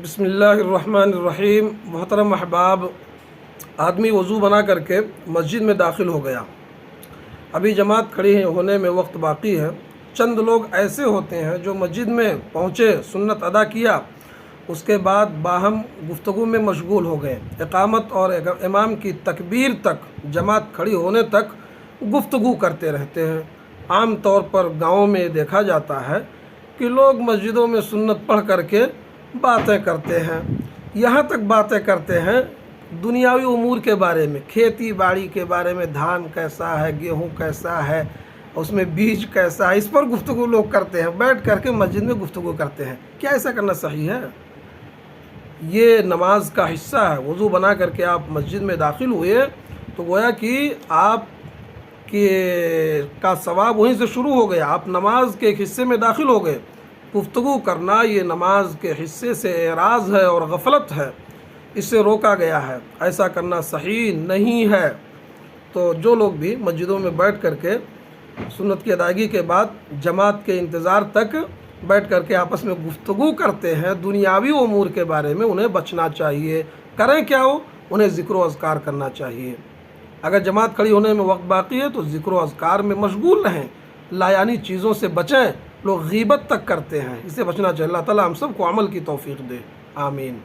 بسم اللہ الرحمن الرحیم۔ محترم احباب، آدمی وضو بنا کر کے مسجد میں داخل ہو گیا، ابھی جماعت کھڑی ہونے میں وقت باقی ہے۔ چند لوگ ایسے ہوتے ہیں جو مسجد میں پہنچے، سنت ادا کیا، اس کے بعد باہم گفتگو میں مشغول ہو گئے، اقامت اور امام کی تکبیر تک، جماعت کھڑی ہونے تک گفتگو کرتے رہتے ہیں۔ عام طور پر گاؤں میں دیکھا جاتا ہے کہ لوگ مسجدوں میں سنت پڑھ کر کے باتیں کرتے ہیں، یہاں تک باتیں کرتے ہیں دنیاوی امور کے بارے میں، کھیتی باڑی کے بارے میں، دھان کیسا ہے، گیہوں کیسا ہے، اس میں بیج کیسا ہے، اس پر گفتگو لوگ کرتے ہیں، بیٹھ کر کے مسجد میں گفتگو کرتے ہیں۔ کیا ایسا کرنا صحیح ہے؟ یہ نماز کا حصہ ہے۔ وضو بنا کر کے آپ مسجد میں داخل ہوئے تو گویا کہ آپ کا ثواب وہیں سے شروع ہو گیا، آپ نماز کے ایک حصے میں داخل ہو گئے۔ گفتگو کرنا یہ نماز کے حصے سے اعراض ہے اور غفلت ہے، اس سے روکا گیا ہے، ایسا کرنا صحیح نہیں ہے۔ تو جو لوگ بھی مسجدوں میں بیٹھ کر کے سنت کی ادائیگی کے بعد جماعت کے انتظار تک بیٹھ کر کے آپس میں گفتگو کرتے ہیں دنیاوی امور کے بارے میں، انہیں بچنا چاہیے۔ کریں کیا ہو؟ انہیں ذکر و اذکار کرنا چاہیے۔ اگر جماعت کھڑی ہونے میں وقت باقی ہے تو ذکر و اذکار میں مشغول رہیں، لایانی چیزوں سے بچیں۔ لوگ غیبت تک کرتے ہیں، اسے بچنا چاہیے۔ اللہ تعالیٰ ہم سب کو عمل کی توفیق دے، آمین۔